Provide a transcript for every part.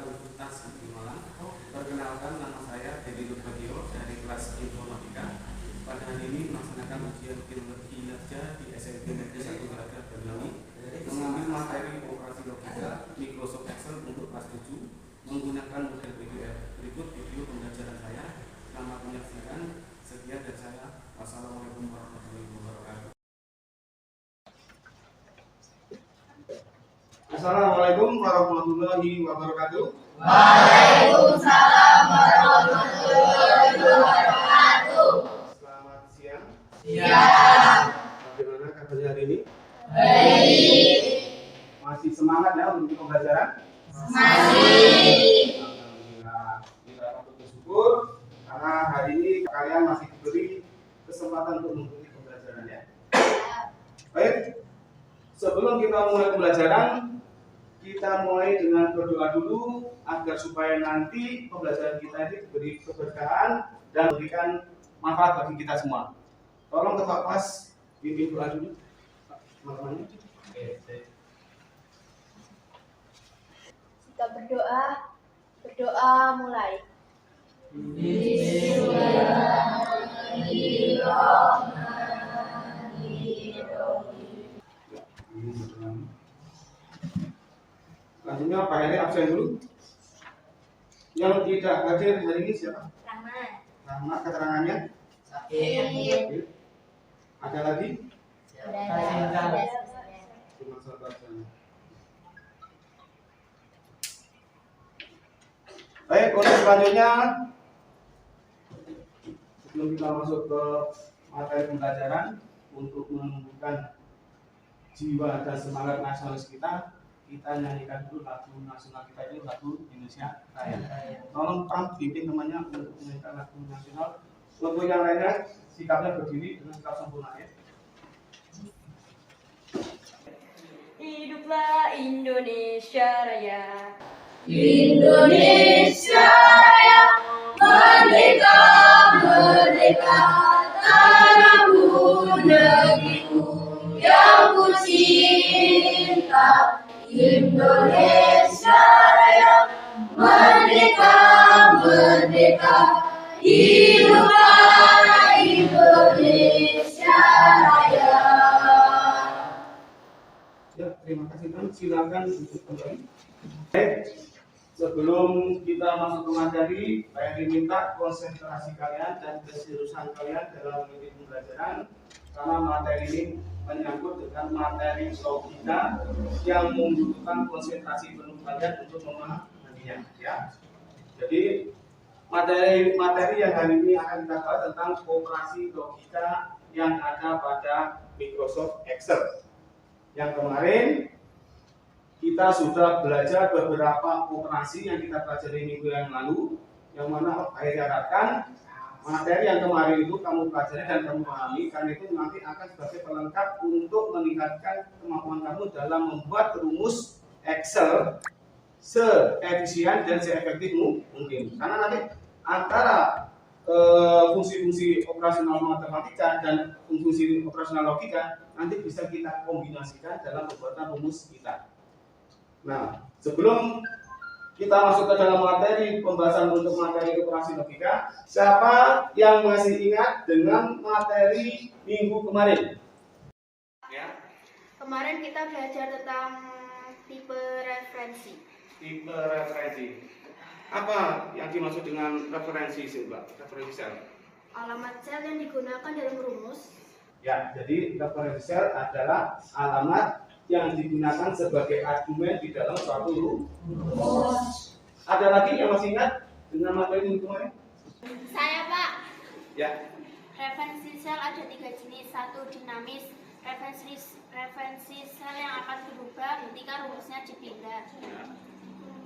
Universitas Negeri Malang. Perkenalkan, nama saya Dedi Nurbadio dari kelas Informatika. Pada hari ini melaksanakan ujian kinerja di SMP Negeri 1 Gelaga Banyuwangi, mengambil materi operasi logika Microsoft Excel untuk kelas 7 menggunakan model PDF. Berikut video pembelajaran saya. Selamat menyaksikan. Sekian dari saya. Wassalamualaikum warahmatullahi wabarakatuh. Assalamualaikum warahmatullahi wabarakatuh. Waalaikumsalam warahmatullahi wabarakatuh. Selamat siang. Siang. Bagaimana kabarnya hari ini? Baik. Masih semangat ya untuk pembelajaran? Masih. Alhamdulillah. Kita patut bersyukur karena hari ini kalian masih diberi kesempatan untuk mengikuti pembelajaran ya. Baik. Sebelum kita mulai pembelajaran, kita mulai dengan berdoa dulu agar supaya nanti pembelajaran kita ini diberi keberkahan dan memberikan manfaat bagi kita semua. Tolong ketua kelas pimpin doa dulu. Teman-teman. Kita berdoa mulai. Selanjutnya Pak Heri absen dulu. Yang tidak hadir hari ini siapa? Rahma, keterangannya? Sakit. Ada lagi? Sudah. Cuma satu absen. Baik, untuk selanjutnya sebelum kita masuk ke materi pembelajaran untuk menumbuhkan jiwa dan semangat nasionalis kita nyanyikan dulu lagu nasional kita ini, lagu Indonesia Raya. Tolong Pram bimbing temannya untuk menyanyikan lagu nasional. Untuk yang lainnya sikapnya berdiri dengan sikap sempurna ya. Hiduplah Indonesia Raya. Indonesia Raya, merdeka, merdeka, tanahku, negeriku yang ku cinta. Indonesia Raya, merdeka, merdeka, hiduplah Indonesia Raya. Ya, terima kasih Pram. Silakan untuk kembali. Baik. Sebelum kita masuk ke materi, saya diminta konsentrasi kalian dan keseriusan kalian dalam mengikuti pembelajaran karena materi ini menyangkut dengan materi logika yang membutuhkan konsentrasi penuh kalian untuk memahaminya. Ya. Jadi materi yang hari ini akan kita bahas tentang operasi logika yang ada pada Microsoft Excel. Yang kemarin kita sudah belajar beberapa operasi yang kita pelajari minggu yang lalu, yang mana saya harapkan materi yang kemarin itu kamu pelajari dan kamu pahami, karena itu nanti akan sebagai pelengkap untuk meningkatkan kemampuan kamu dalam membuat rumus Excel seefisien dan seefektif mungkin. Karena nanti antara fungsi-fungsi operasional matematika dan fungsi operasional logika nanti bisa kita kombinasikan dalam pembuatan rumus kita. Nah, sebelum kita masuk ke dalam materi pembahasan untuk materi operasi logika, siapa yang masih ingat dengan materi minggu kemarin? Ya. Kemarin kita belajar tentang tipe referensi. Tipe referensi. Apa yang dimaksud dengan referensi sih, Mbak? Referensi sel. Alamat sel yang digunakan dalam rumus. Ya, jadi referensi sel adalah alamat yang digunakan sebagai argumen di dalam suatu rumus. Ada lagi yang masih ingat dengan materi minggu kemarin? Saya Pak. Ya. Referensi sel ada 3 jenis. 1 dinamis, referensi sel yang akan berubah ketika rumusnya dipindah.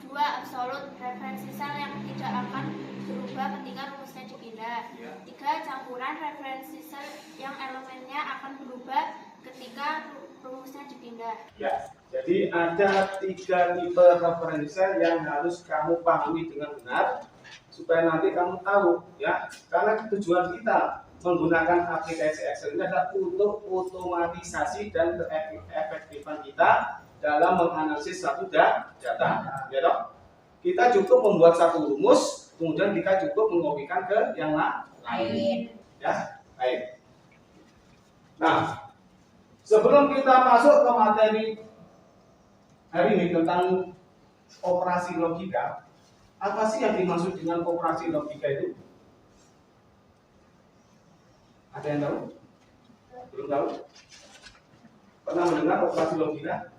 2 absolut, referensi sel yang tidak akan berubah ketika rumusnya dipindah. 3 campuran, referensi sel yang elemennya akan berubah ketika rumusnya dipindah. Ya, jadi ada 3 tipe referensi sel yang harus kamu pahami dengan benar supaya nanti kamu tahu ya. Karena tujuan kita menggunakan aplikasi Excel ini adalah untuk otomatisasi dan keefektifan kita dalam menganalisis satu data, ya dok. kita cukup membuat satu rumus, kemudian kita cukup mengopikan ke yang lain. Ya, baik. Nah, sebelum kita masuk ke materi hari ini tentang operasi logika, apa sih yang dimaksud dengan operasi logika itu? Ada yang tahu? Belum tahu? Pernah mendengar operasi logika?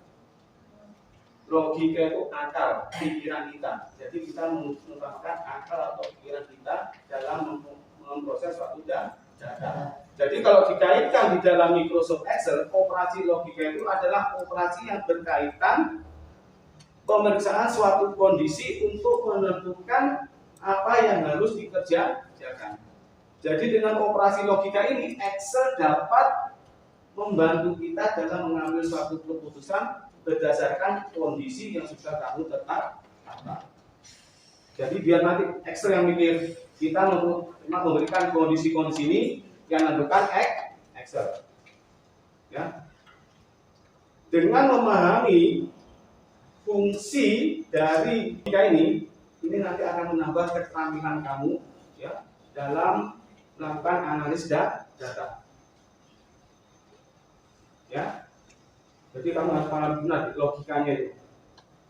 Logika itu akal, pikiran kita. Jadi kita menggunakan akal atau pikiran kita dalam memproses suatu data. Jadi kalau dikaitkan di dalam Microsoft Excel, operasi logika itu adalah operasi yang berkaitan pemeriksaan suatu kondisi untuk menentukan apa yang harus dikerjakan. Jadi dengan operasi logika ini, Excel dapat membantu kita dalam mengambil suatu keputusan berdasarkan kondisi yang sudah kamu tetapkan. Jadi biar nanti Excel yang mikir, kita memberikan kondisi-kondisi ini yang menentukan Excel. Ya. Dengan memahami fungsi dari logika ini nanti akan menambah keterampilan kamu ya dalam melakukan analisis data. Ya. Jadi kamu harus paham benar logikanya itu.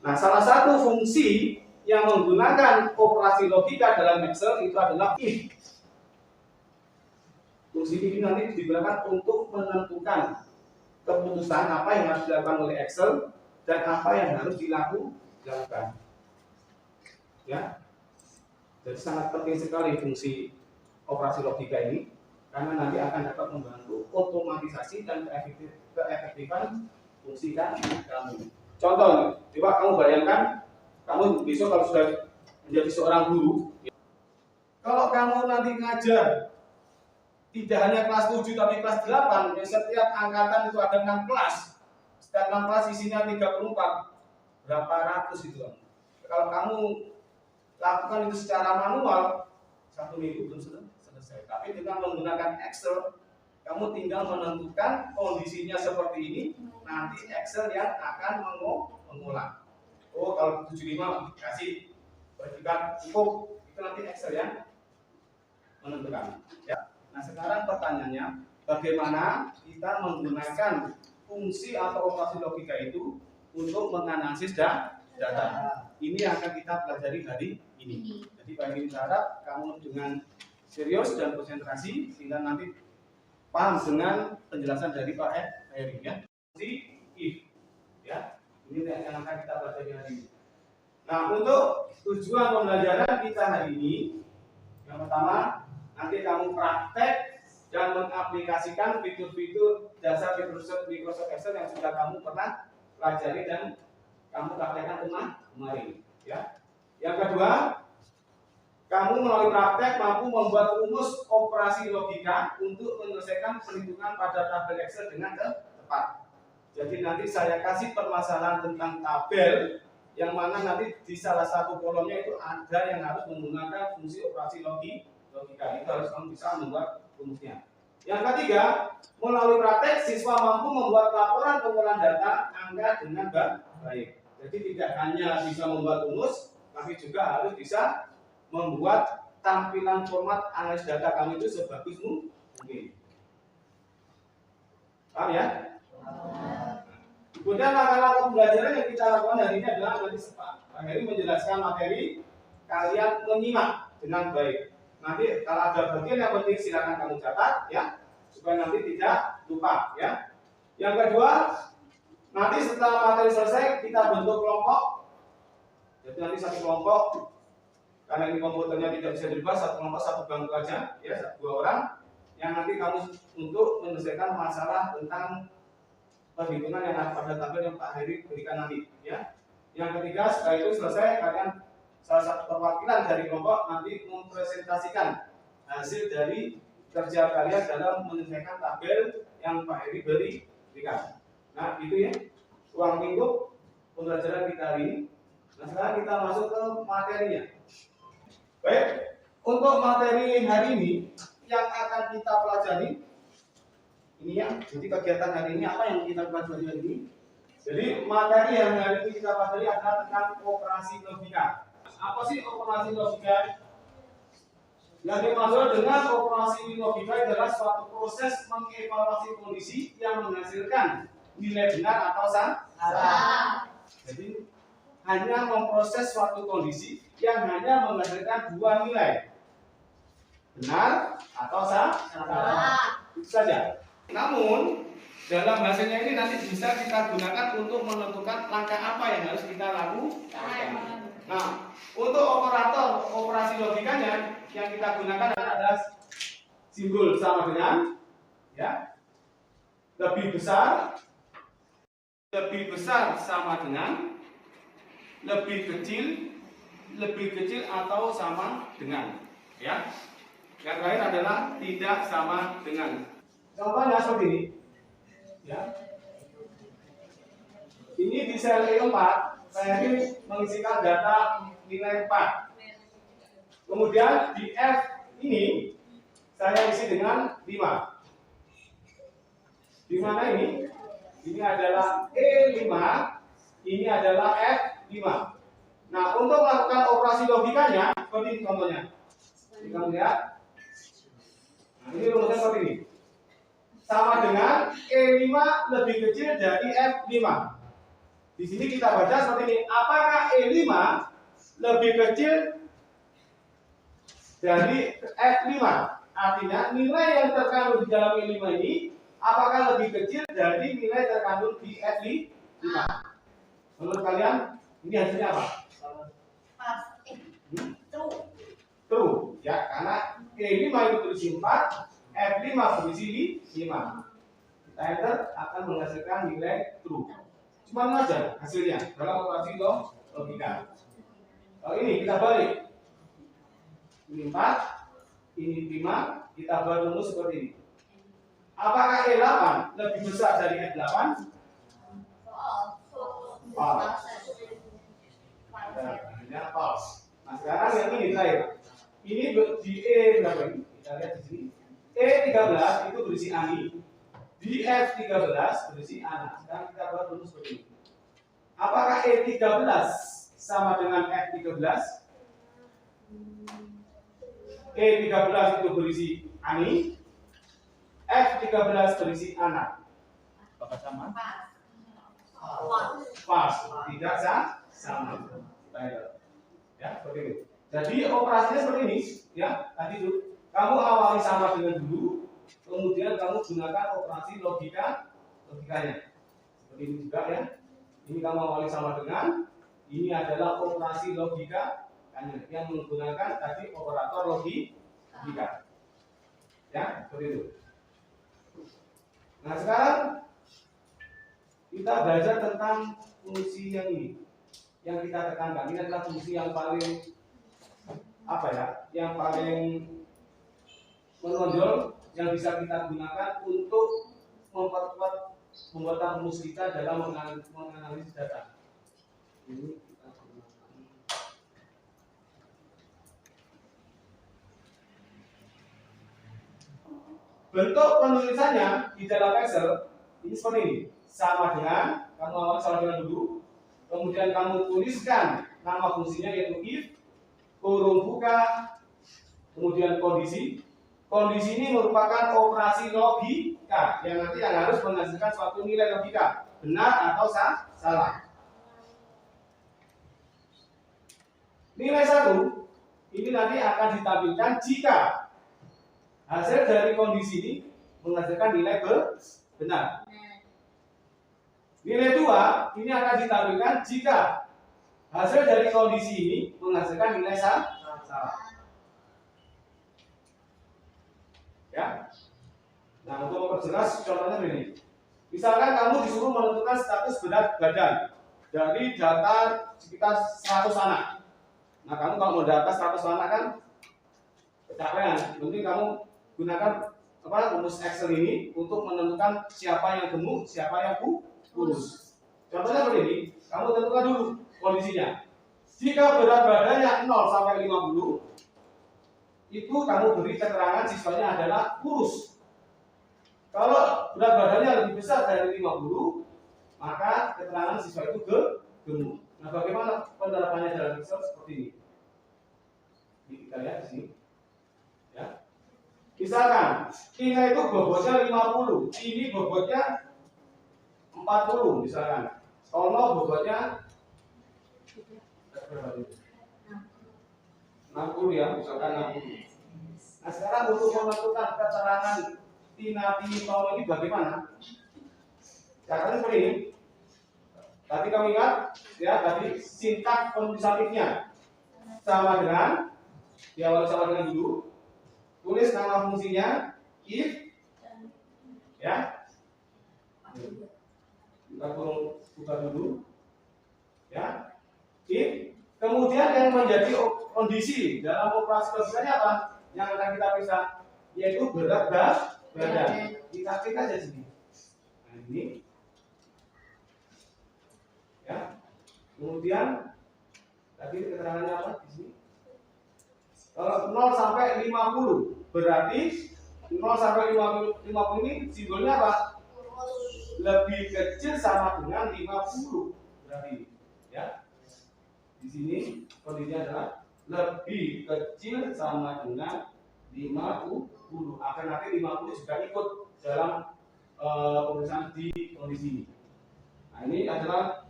Nah, salah satu fungsi yang menggunakan operasi logika dalam Excel itu adalah if. Fungsi if ini nanti digunakan untuk menentukan keputusan apa yang harus dilakukan oleh Excel dan apa yang harus dilakukan. Ya. Jadi sangat penting sekali fungsi operasi logika ini karena nanti akan dapat membantu otomatisasi dan keefektifan fungsi kamu. Contoh, coba kamu bayangkan, kamu besok kalau sudah menjadi seorang guru, kalau kamu nanti ngajar tidak hanya kelas 7 tapi kelas 8, ya setiap angkatan itu ada 6 kelas. Setiap 6 kelas isinya 34, berapa ratus itu. Kalau kamu lakukan itu secara manual, 1 minggu belum selesai. Tapi dengan menggunakan Excel, kamu tinggal menentukan kondisinya seperti ini, nanti Excel yang akan mengolah. Oh, kalau 75 kasih berikan cukup, itu nanti Excel yang menentukan. Ya. Nah, sekarang pertanyaannya, bagaimana kita menggunakan fungsi atau operasi logika itu untuk menganalisis data? Ini yang akan kita pelajari hari ini. Jadi kami harap kamu dengan serius dan konsentrasi sehingga nanti paham dengan penjelasan dari Pak Heri ya. Fungsi if ya. Ini yang akan kita pelajari hari ini. Nah, untuk tujuan pembelajaran kita hari ini yang pertama, nanti kamu praktek dan mengaplikasikan fitur-fitur dasar Microsoft Excel yang sudah kamu pernah pelajari dan kamu praktekkan kemarin ya. Yang kedua, kamu melalui praktek mampu membuat rumus operasi logika untuk menyelesaikan perhitungan pada tabel Excel dengan tepat. Jadi nanti saya kasih permasalahan tentang tabel yang mana nanti di salah satu kolomnya itu ada yang harus menggunakan fungsi operasi logika. Itu harus kamu bisa membuat rumusnya. Yang ketiga, melalui praktek siswa mampu membuat laporan pengolahan data angka dengan baik. Jadi tidak hanya bisa membuat rumus, tapi juga harus bisa membuat tampilan format analisis data kami itu sebagus mungkin. Paham ya? Kemudian langkah-langkah pembelajaran yang kita lakukan hari ini adalah nanti Pak Heri menjelaskan materi, kalian menyimak dengan baik. Nanti kalau ada bagian yang penting silakan kamu catat ya, supaya nanti tidak lupa ya. Yang kedua, nanti setelah materi selesai kita bentuk kelompok. Jadi nanti satu kelompok, karena ini komputernya tidak bisa dirubah, satu kelompok satu bangku aja ya, 2 orang yang nanti kamu untuk menyelesaikan masalah tentang perhitungan yang ada pada tabel yang Pak Heri berikan nanti ya. Yang ketiga, setelah itu selesai, kalian salah satu perwakilan dari kelompok nanti mempresentasikan hasil dari kerja kalian dalam menyelesaikan tabel yang Pak Heri berikan. Nah, itu ya ruang lingkup pembelajaran kita hari ini. Nah, sekarang kita masuk ke materinya. Baik, untuk materi hari ini yang akan kita pelajari ini ya. Jadi kegiatan hari ini apa yang kita pelajari hari ini? Jadi materi yang hari ini kita pelajari adalah tentang operasi logika. Apa sih operasi logika? Yang dimaksud dengan operasi logika adalah suatu proses mengevaluasi kondisi yang menghasilkan nilai benar atau salah. Jadi hanya memproses suatu kondisi yang hanya menghasilkan dua nilai, benar atau salah. Itu saja. Namun dalam hasilnya ini nanti bisa kita gunakan untuk menentukan langkah apa yang harus kita lakukan. Nah, untuk operator operasi logikanya yang kita gunakan adalah simbol sama dengan ya lebih besar sama dengan lebih kecil atau sama dengan ya. Yang terakhir adalah tidak sama dengan. Contohnya seperti ini ya. Ini di sel E4 saya ini mengisikan data nilai 4. Kemudian di F ini saya isi dengan 5. Di mana ini? Ini adalah E5, ini adalah F5. Nah, untuk melakukan operasi logikanya seperti ini contohnya. Kita lihat. Nah, ini rumusnya seperti ini. Sama dengan E5 lebih kecil dari F5. Di sini kita baca seperti ini. Apakah E5 lebih kecil dari F5? Artinya nilai yang terkandung di dalam E5 ini apakah lebih kecil dari nilai terkandung di F5? Menurut kalian ini hasilnya apa? True. Ya, karena E5 itu berisi 4, F5 berisi 5. Kita enter akan menghasilkan nilai true. Cuma saja hasilnya dalam operasi logika. Kalau ini kita balik. Ini 4, ini 5, kita buat rumus seperti ini. Apakah E8 lebih besar dari F8? False. False. Nah, sekarang yang ini terakhir. Ini di E berapa ini? Kita lihat di sini. E13 itu berisi ani. Di F13 berisi ana. Sekarang kita buat rumus seperti ini. Apakah E13 sama dengan F13? E13 itu berisi ani, F13 berisi ana. Apakah sama? Pas, tidak sama. Ya, seperti itu. Jadi operasinya seperti ini, ya. Tadi itu kamu awali sama dengan dulu, kemudian kamu gunakan operasi logikanya. Seperti ini juga ya. Ini kamu awali sama dengan, ini adalah operasi logika yang menggunakan tadi operator logika. Ya, seperti itu. Nah, sekarang kita belajar tentang fungsi yang ini. Yang kita tekankan ini adalah fungsi yang paling yang paling menonjol yang bisa kita gunakan untuk memperkuat pembuatan rumus kita dalam menganalisis data. Ini kita gunakan. Bentuk penulisannya di dalam Excel ini seperti ini. Sama dengan kamu awal sama dengan dulu, kemudian kamu tuliskan nama fungsinya yaitu if, kurung buka, kemudian kondisi. Kondisi ini merupakan operasi logika yang nanti harus menghasilkan suatu nilai logika, benar atau salah. Nilai 1 ini nanti akan ditampilkan jika hasil dari kondisi ini menghasilkan nilai benar. Nilai 2 ini akan ditampilkan jika hasil dari kondisi ini menghasilkan nilai salah. Ya. Nah, untuk memperjelas contohnya begini. Misalkan kamu disuruh menentukan status berat badan dari data sekitar 100 anak. Nah, kamu kalau mau data 100 anak kan kecapean. Mending kamu gunakan rumus Excel ini untuk menentukan siapa yang gemuk, siapa yang kurus. Contohnya begini, kamu tentukan dulu kondisinya. Jika berat badannya 0 sampai 50, itu kamu beri keterangan siswanya adalah kurus. Kalau berat badannya lebih besar dari 50, maka keterangan siswa itu gemuk. Nah, bagaimana penerapannya dalam Excel seperti ini? Kita lihat di sini. Ya. Misalkan Tina itu bobotnya 50, ini bobotnya 40 misalkan. Tono bobotnya 60 ya, misalkan 60. Nah sekarang untuk menentukan keterangan Tina, Tini, Tono ini bagaimana? Caranya seperti ini. Tadi kami ingat ya, tadi sintaks penulisannya sama dengan diawali sama dengan dulu. Tulis nama fungsinya if ya. Kita buka dulu ya. If kemudian yang menjadi kondisi dalam operasi logikanya apa? Yang akan kita periksa yaitu berat dan badan. Kita klik aja sini. Nah ini ya. Kemudian tadi keterangannya apa di sini? Kalau 0 sampai 50 berarti 0 sampai 50 ini simbolnya apa? Lebih kecil sama dengan 50 berarti ya. Di sini kondisinya adalah lebih kecil sama dengan 50. Akan nanti 50 juga ikut dalam pemeriksaan di kondisi ini. Nah ini adalah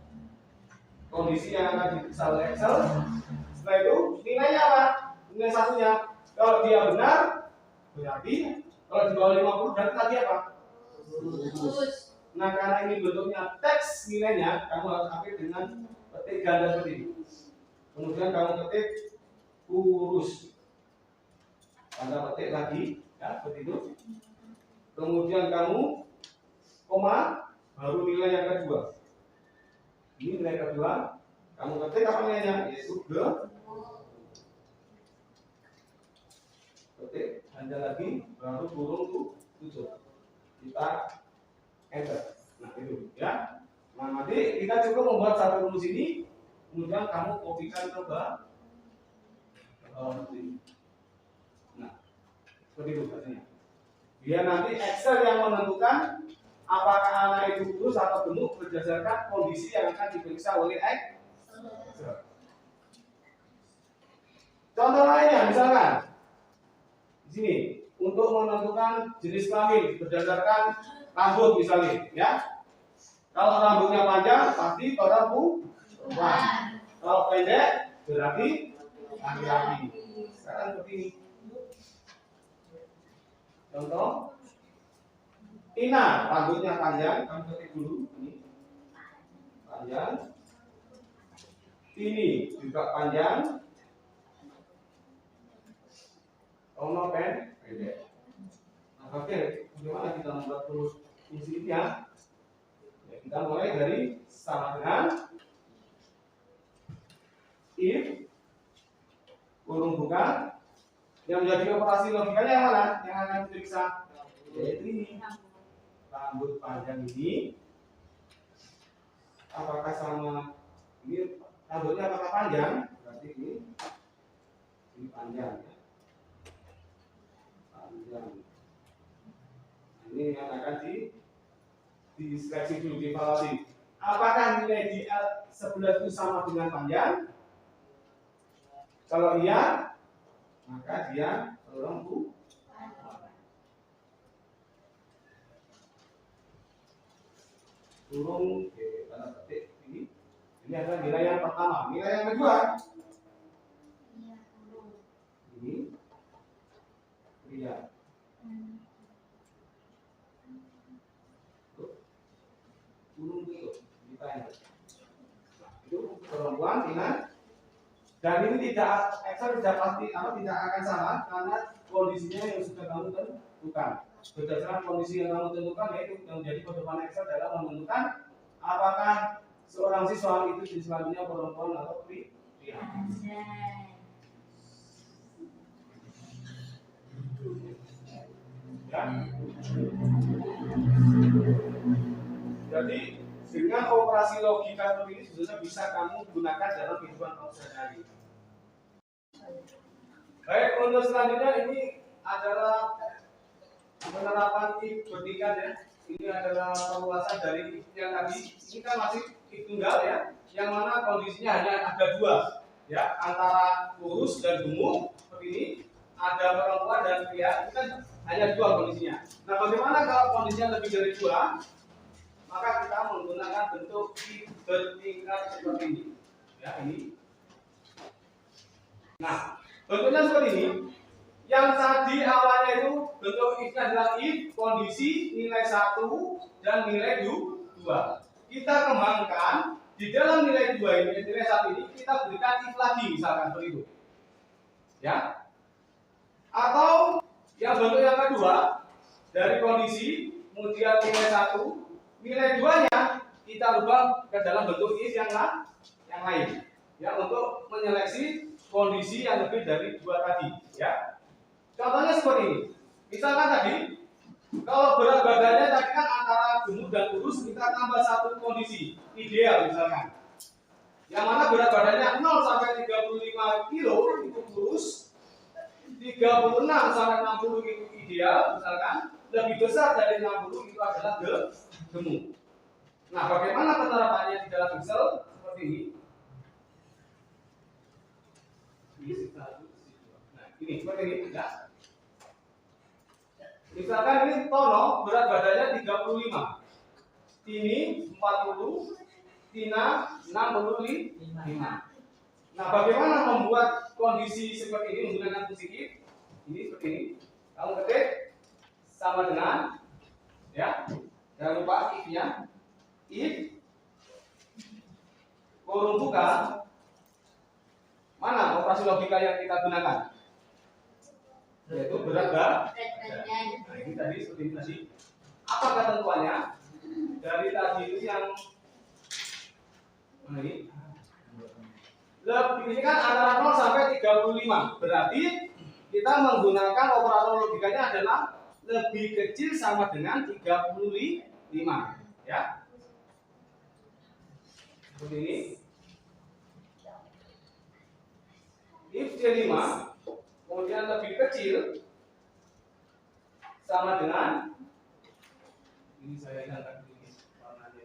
kondisi yang akan diperiksa oleh Excel. Setelah itu nilainya apa? Nilai satunya. Kalau dia benar berarti, kalau di bawah 50 berarti tadi apa? Lurus. Nah karena ini bentuknya teks nilainya, kamu harus ambil dengan petik ganda seperti ini. Kemudian kamu ketik kurus. Anda petik lagi, ya seperti itu. Kemudian kamu koma, baru nilai yang kedua. Ini nilai kedua, kamu ketik apa nilainya? Yaitu G. Ketik, Anda lagi, baru kurung 7. Kita enter. Nah itu, ya. Nah nanti kita cukup membuat satu rumus ini, kemudian kamu kopikan ke bawah. Nah, seperti itu hasilnya. Biar nanti Excel yang menentukan apakah anak itu kurus atau gemuk berdasarkan kondisi yang akan diperiksa oleh Excel. Contoh lainnya, misalkan di sini untuk menentukan jenis kelamin berdasarkan rambut misalnya, ya. Kalau rambutnya panjang pasti perempuan. Kalau pendek berarti laki-laki. Sekarang seperti ini. Contoh, Tina rambutnya panjang, kamu ketik dulu ini panjang. Ini juga panjang. Tono pendek. Nah, oke, bagaimana kita membuat terus fungsi ini ya? Kita mulai dari sama dengan if kurung buka. Yang menjadi operasi logikanya yang mana? Yang akan diperiksa yaitu ini. Rambut panjang ini apakah sama ini rambutnya apakah panjang? Berarti ini panjang ya. Panjang. Nah, ini yang akan diseleksi dulu, dievaluasi. Apakah nilai di L sebelah itu sama dengan panjang? Kalau iya, maka dia perempuan. Turun ke tanda petik ini. Ini adalah nilai yang pertama. Nilai yang kedua. Ini pria. Turun itu kita ini. Itu perempuan Tina. Dan ini tidak Excel tidak pasti tidak akan salah karena kondisinya yang sudah kamu tentukan. Berdasarkan kondisi yang kamu tentukan yaitu yang menjadi pedoman Excel dalam menentukan apakah seorang siswa itu jenis kelaminnya perempuan atau pria. Ya. Jadi dengan operasi logika seperti ini sebenarnya bisa kamu gunakan dalam kehidupan kamu sehari-hari. Baik, untuk selanjutnya ini adalah penerapan ibtikan ya. Ini adalah perluasan dari yang tadi. Ini kan masih tunggal ya, yang mana kondisinya hanya ada dua, ya, antara kurus dan gemuk. seperti ini, ada perempuan dan pria, itu kan hanya dua kondisinya. Nah, bagaimana kalau kondisinya lebih dari dua? Maka kita menggunakan bentuk bertingkat seperti ini. Ya, ini. Nah, bentuknya seperti ini. Yang tadi awalnya itu bentuk if-nya adalah if kondisi nilai 1 dan nilai 2. Kita kembangkan di dalam nilai 2 ini, nilai 1 ini kita berikan if lagi misalkan seperti itu. Ya. Atau yang bentuk yang kedua dari kondisi kemudian nilai 1, nilai 2-nya kita rubah ke dalam bentuk if yang lain. Ya, untuk menyeleksi kondisi yang lebih dari 2 tadi, ya. Contohnya seperti ini. Misalkan tadi, kalau berat badannya tadi kan antara gemuk dan kurus, kita tambah satu kondisi ideal misalkan. Yang mana berat badannya 0 sampai 35 kilo itu kurus, 36 sampai 60 itu ideal misalkan, lebih besar dari 60 itu adalah gemuk. Nah, bagaimana penerapannya di dalam Excel seperti ini? Nah, ini seperti ini, ya. Misalkan ini Tono berat badannya 35, Tini 40, Tina 65. Nah, bagaimana membuat kondisi seperti ini menggunakan fungsi if? Ini seperti ini. Kamu ketik sama dengan, ya, jangan lupa if-nya. If kurung buka, mana operasi logika yang kita gunakan? Yaitu berat badan. Nah, ini tadi seperti ini tadi. Apa ketentuannya? Dari tadi itu yang mana ini? Lebih ini kan antara 0 sampai 35. Berarti kita menggunakan operator logikanya adalah lebih kecil sama dengan 35. Ya. Seperti ini. If C5 kemudian lebih kecil sama dengan ini, saya hilangkan ini warnanya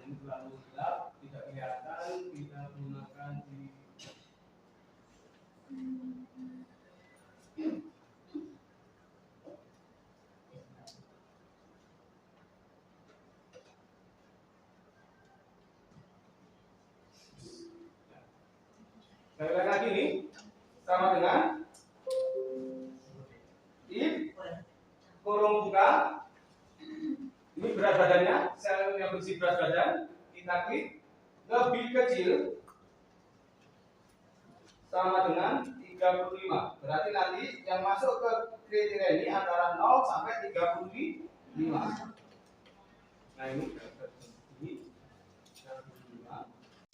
ini terlalu gelap, tidak kelihatan, kita gunakan di saya ulang lagi nih, sama dengan if kurung buka, ini berat badannya, sel yang berisi berat badan, kita klik lebih kecil sama dengan 35. Berarti nanti yang masuk ke kriteria ini antara 0 sampai 35. Nah, ini.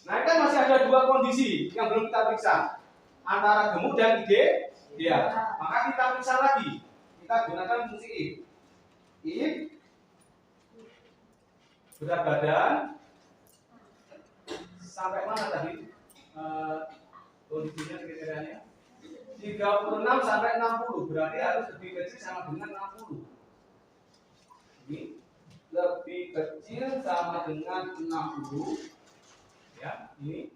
Nah, ini kan masih ada dua kondisi yang belum kita periksa, antara gemuk dan ideal. Maka kita periksa lagi. Kita gunakan fungsi if. If berat badan sampai mana tadi? Kondisinya kriterianya 36 sampai 60. Berarti harus lebih kecil sama dengan 60. Ini lebih kecil sama dengan 60. Ya, ini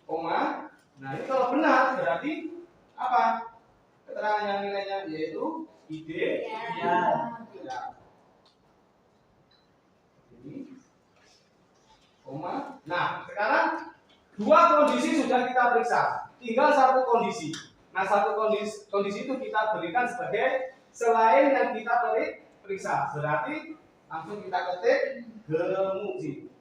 koma. Nah, ini kalau benar berarti apa? Keterangan yang nilainya yaitu ideal. Ya. Ini koma. Nah, sekarang dua kondisi sudah kita periksa. Tinggal satu kondisi. Nah, satu kondisi itu kita berikan sebagai selain yang kita periksa. Berarti langsung kita ketik gemuk sih.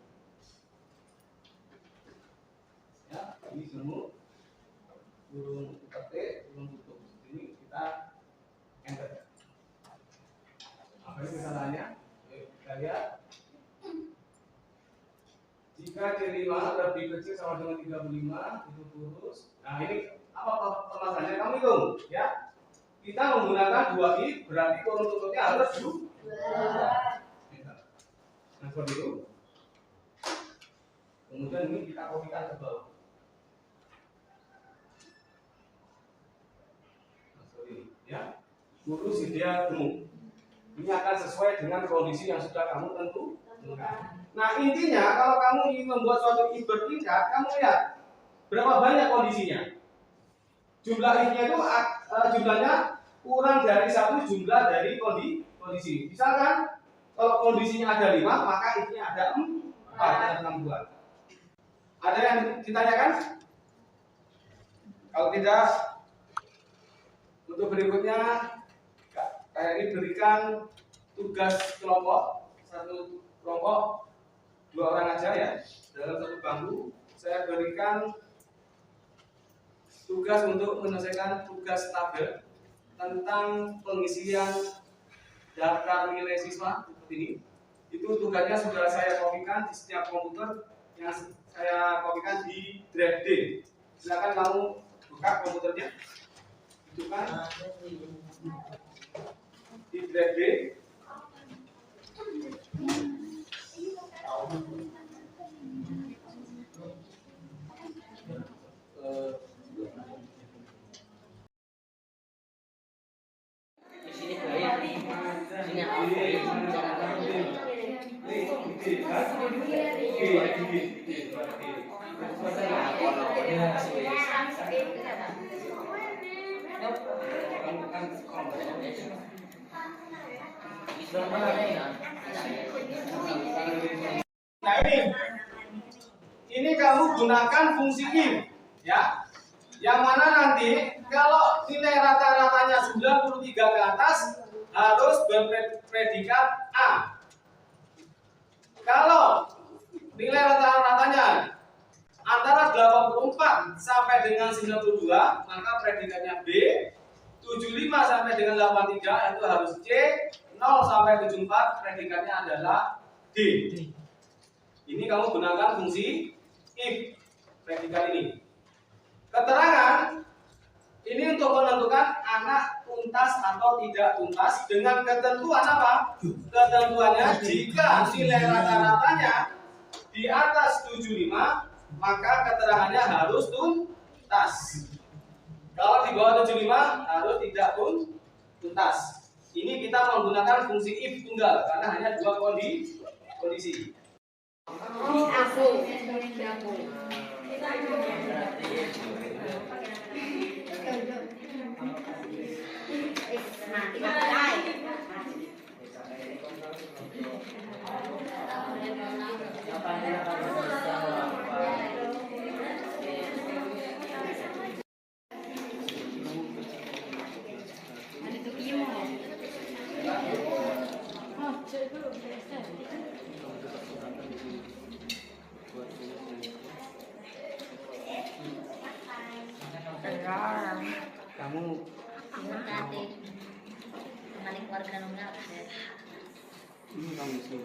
Ya, ini gemuk, kurung ketik, kurung tutup. Ini kita enter. Apa ini kesalahannya? Kita lihat. Jika C5 lebih kecil sama dengan 35, itu kurus. Nah, ini apa permasalahannya? Kamu hitung, ya. Kita menggunakan 2 if, berarti kurung tutupnya harus 2. Nah, seperti itu. Kemudian ini kita kopikan ke bawah. Ya, kurus ideal gemuk. Ini akan sesuai dengan kondisi yang sudah kamu tentukan. Nah, intinya kalau kamu ingin membuat suatu if bertingkat, kamu lihat berapa banyak kondisinya. Jumlah if-nya itu jumlahnya kurang dari satu jumlah dari kondisi. Misalkan kalau kondisinya ada 5, maka if-nya ada 4, ada 6 buah. Ada yang ditanyakan? Kalau tidak, untuk berikutnya kayak ini berikan tugas kelompok, satu kelompok 2 orang aja ya, dalam satu bangku. Saya berikan tugas untuk menyelesaikan tugas tabel tentang pengisian daftar nilai siswa seperti ini. Itu tugasnya sudah saya kopikan di setiap komputer yang saya kopikan di drive D. Silakan kamu buka komputernya, itu kan di drive D. Nah ini kamu gunakan fungsi if, ya, yang mana nanti kalau nilai rata-ratanya 93 ke atas harus berpredikat A. Kalau nilai rata-ratanya antara 84 sampai dengan 92, maka predikatnya B. 75 sampai dengan 83 itu harus C. 0 sampai 74 predikatnya adalah D. Ini kamu gunakan fungsi if predikat ini. Keterangan ini untuk menentukan anak tuntas atau tidak tuntas dengan ketentuan apa? Ketentuannya jika nilai rata-ratanya di atas 75, maka keterangannya harus tuntas. Kalau di bawah 75 harus tidak tuntas. Ini kita menggunakan fungsi if tunggal karena hanya 2 kondisi. Kamu ini kamu sih.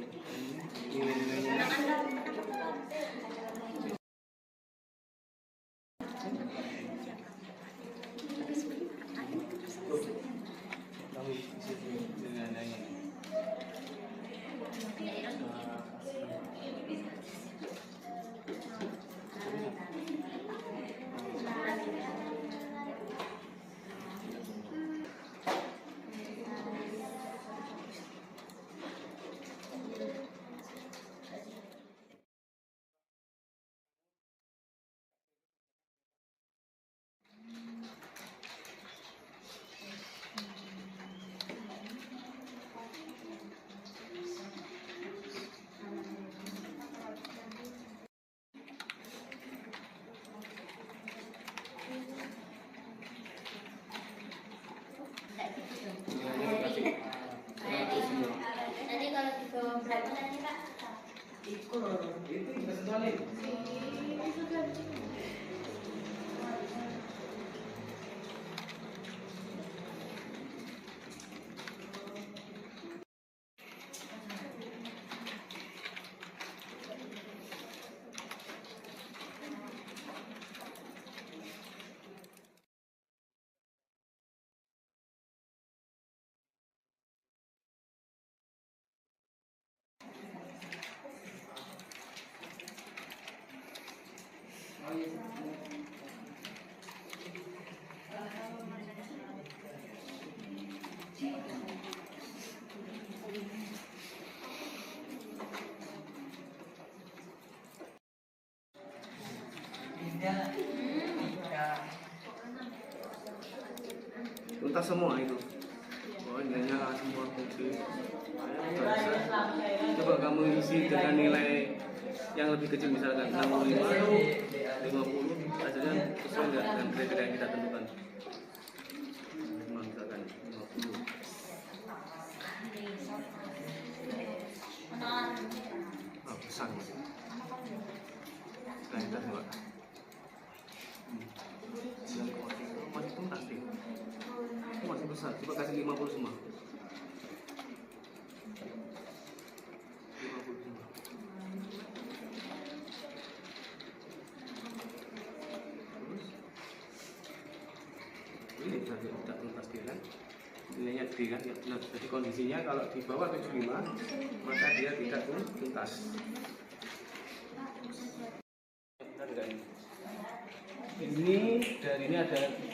Enggak. Tuntas semua itu. Oh, nilainya semua fungsi. Coba kamu isi dengan nilai yang lebih kecil, misalkan 65, 50, rasanya sesuai nggak dengan kriteria yang kita tentukan? Misalkan 50. Besar. Nah, kita coba. Masih tuntas deh. Itu masih besar. Coba kasih 50 semua. 50 semua. Terus ini tidak tuntas dia kan? Nilainya D kan? Nah, jadi kondisinya kalau di bawah 75 maka dia tidak tuntas. Ini dari ini ada 45,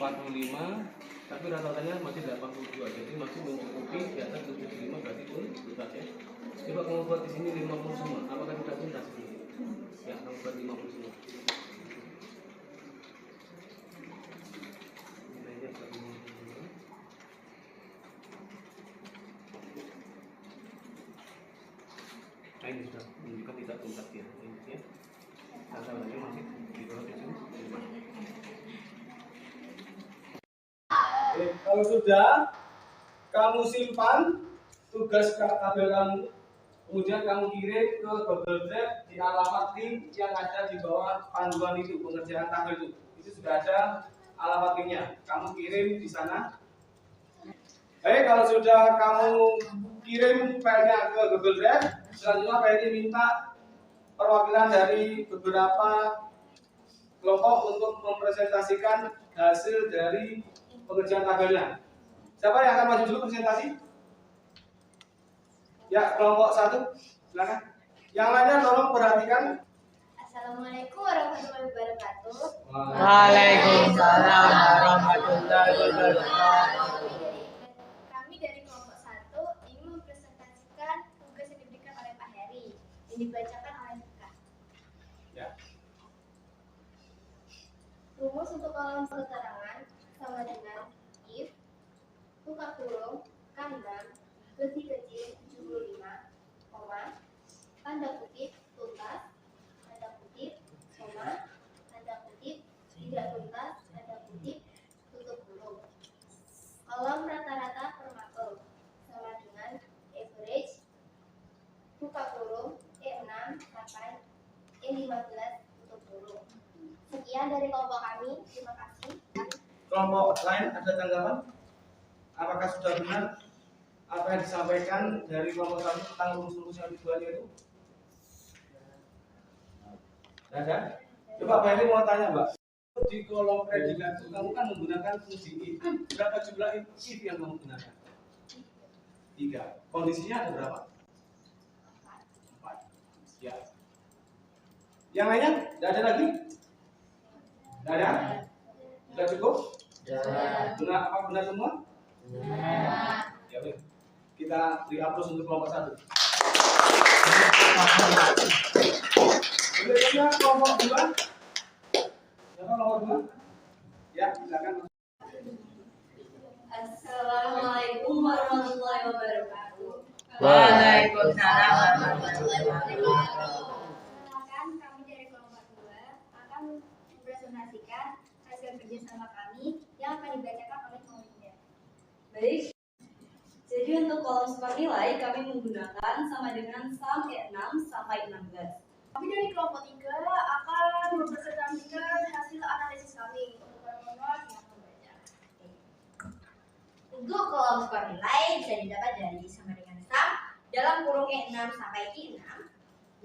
tapi rata-ratanya masih 82, jadi masih mencukupi di atas 75 berarti pun tuntas ya. Coba kamu buat di sini 50 semua, apakah tidak tuntas? Ya, kamu buat 50 semua. Nilainya 50 semua. Nah, ini sudah menunjukkan tidak tuntas ya. Ini ya. Rata-ratanya masih di bawah 75. Kalau sudah, kamu simpan tugas tabel kamu, kemudian kamu kirim ke Google Drive di alamat link yang ada di bawah panduan itu, pengerjaan tabel itu. Itu sudah ada alamat linknya. Kamu kirim di sana. Baik, kalau sudah kamu kirim filenya ke Google Drive, selanjutnya Pak Edi minta perwakilan dari beberapa kelompok untuk mempresentasikan hasil dari pengerjaan tabelnya. Siapa yang akan maju dulu presentasi? Ya, kelompok 1, silakan. Yang lainnya tolong perhatikan. Assalamualaikum warahmatullahi wabarakatuh. Waalaikumsalam warahmatullahi wabarakatuh. Kami dari kelompok 1 ingin mempresentasikan tugas yang diberikan oleh Pak Heri yang dibacakan oleh Kak. Ya. Rumus untuk kolom keterangan sama dengan if buka kurung K6 lebih kecil 75, koma, tanda kutip tuntas, tanda kutip, koma, tanda kutip tidak tuntas, tanda kutip tutup kurung. Kolom rata-rata per makel sama dengan average buka kurung E6 sampai E15 tutup kurung. Sekian dari kelompok kami, terima kasih. Kelompok lain ada tanggapan? Apakah sudah benar apa yang disampaikan dari kelompok 1 tentang rumus-rumus yang dibuatnya itu? Ada? Coba Pak Heri mau tanya, Mbak. Di kolom predikat itu kamu kan menggunakan fungsi if. Berapa jumlah if yang kamu gunakan? 3. Kondisinya ada berapa? 4. Ya. Yang lainnya? Tidak ada lagi? Tidak ada? Sudah cukup? Benar, apa benar semua? Ya, baik. Kita beri aplaus untuk kelompok 1. Berikutnya kelompok 2. Siapa kelompok 2? Ya, silakan. Assalamualaikum warahmatullahi wabarakatuh. Waalaikumsalam warahmatullahi wabarakatuh. Perkenalkan, kami dari kelompok 2 akan mempresentasikan hasil kerjasama kami yang akan dibacakan oleh pemimpin. Baik. Jadi untuk kolom skor nilai kami menggunakan sama dengan sum E6 sampai 16. Kami dari kelompok 3 akan mempresentasikan hasil analisis kami untuk para yang membaca. Untuk kolom skor nilai bisa didapat dari sama dengan sum dalam kurung E6 sampai I6.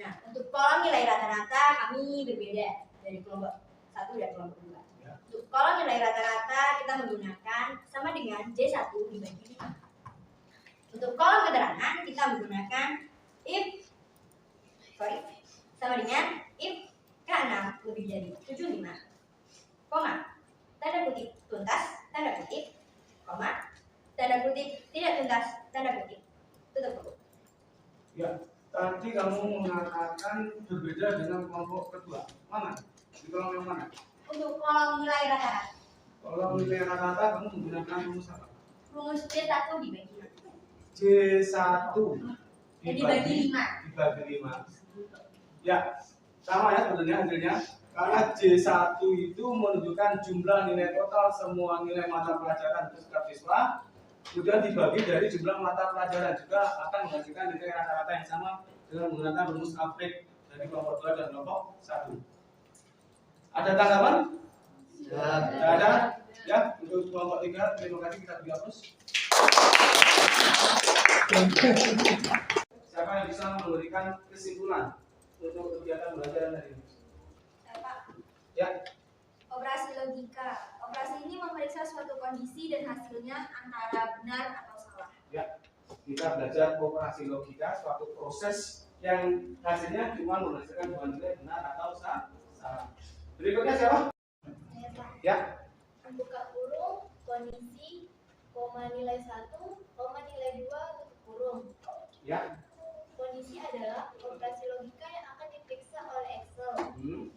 Nah, untuk kolom nilai rata-rata kami berbeda dari kelompok 1 dan kelompok 2. Untuk kolom nilai rata-rata kita menggunakan sama dengan J1 dibagi 5. Untuk kolom keterangan kita menggunakan sama dengan if K6 lebih dari 75, koma, tanda kutip tuntas, tanda kutip, koma, tanda kutip tidak tuntas, tanda kutip tutup kurung. Ya, tadi kamu mengatakan berbeda dengan kelompok kedua. Mana? Di kolom yang mana? Untuk kolom nilai rata-rata. Kalau nilai rata-rata kamu menggunakan rumus apa? Rumus C1 dibagi 5. C1 Dibagi 5. dibagi 5. Ya, sama ya sebenarnya hasilnya. Karena J1 itu menunjukkan jumlah nilai total semua nilai mata pelajaran untuk setiap siswa. Kemudian dibagi dari jumlah mata pelajaran juga akan menghasilkan nilai rata-rata yang sama dengan menggunakan rumus average dari kelompok 2 dan kelompok 1. Ada tanggapan? Tidak ada? Ya, untuk kelompok 3, terima kasih, kita dihapus. Siapa yang bisa memberikan kesimpulan untuk kegiatan belajar hari ini? Pak. Ya, Operasi logika. Operasi ini memeriksa suatu kondisi dan hasilnya antara benar atau salah. ya. Kita belajar operasi logika, suatu proses yang hasilnya cuma menghasilkan dua nilai benar atau salah. Berikutnya siapa? Saya, Pak. Ya, Buka kurung, kondisi, koma nilai 1, koma nilai 2, tutup kurung. ya. Kondisi adalah operasi logika yang akan diperiksa oleh Excel.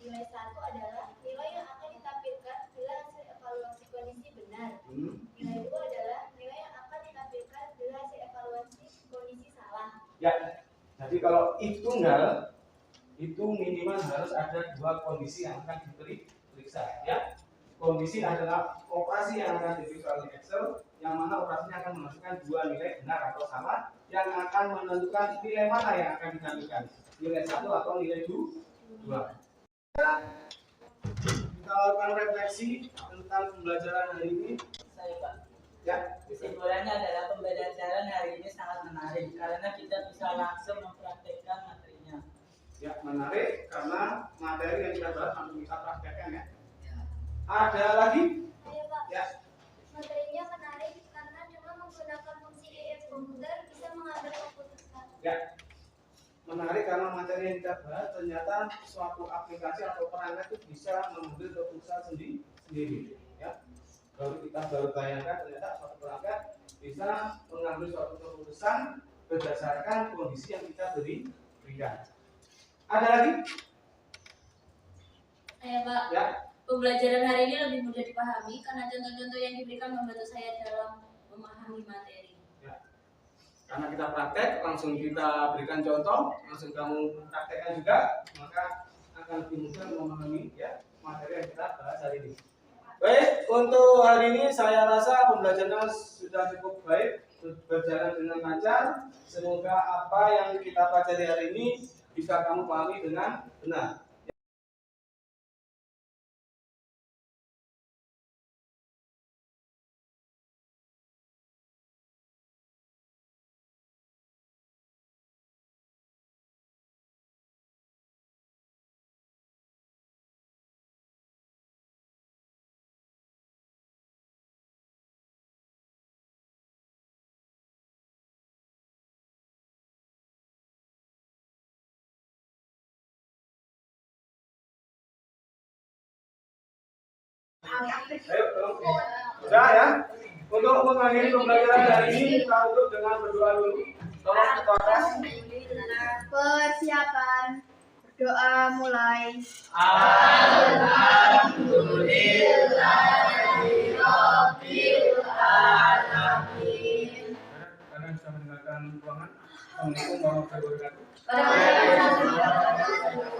Nilai 1 adalah nilai yang akan ditampilkan bila hasil evaluasi kondisi benar. Nilai 2 adalah nilai yang akan ditampilkan bila hasil evaluasi kondisi salah. Ya. Jadi kalau if tunggal itu minimal harus ada dua kondisi yang akan diperiksa, ya. Kondisi adalah operasi yang akan diperiksa oleh Excel, yang mana operasinya akan menghasilkan dua nilai benar atau salah, yang akan menentukan nilai mana yang akan ditampilkan, nilai 1 atau nilai 2. Kita lakukan refleksi tentang pembelajaran hari ini. Saya Pak. Ya, Kesimpulannya adalah pembelajaran hari ini sangat menarik karena kita bisa langsung mempraktekkan materinya. ya, menarik karena materi yang kita bahas langsung kita praktekkan, ya. Ada lagi? Ayo, Pak. Ya. Materinya menarik karena dengan menggunakan fungsi EF komputer bisa mengambil keputusan. Ya, menarik karena materi yang kita bahas ternyata suatu aplikasi atau perangkat itu bisa mengambil keputusan sendiri. Ya, baru bayangkan ternyata suatu perangkat bisa mengambil suatu keputusan berdasarkan kondisi yang kita berikan. Ada lagi? Pak. Ya. Pembelajaran hari ini lebih mudah dipahami karena contoh-contoh yang diberikan membantu saya dalam memahami materi. Ya. Karena kita praktek, langsung kita berikan contoh, langsung kamu praktekkan juga, maka akan lebih mudah memahami, ya, materi yang kita bahas hari ini. Baik, untuk hari ini saya rasa pembelajaran sudah cukup baik, berjalan dengan lancar. Semoga apa yang kita pelajari hari ini bisa kamu pahami dengan benar. Ayo, sudah ya. Untuk mengakhiri pembelajaran hari ini, kita tutup dengan berdoa dulu. Tolong kepada. Persiapan berdoa mulai. Kalian bisa meninggalkan ruangan. Assalamualaikum warahmatullahi wabarakatuh. Waalaikumsalam.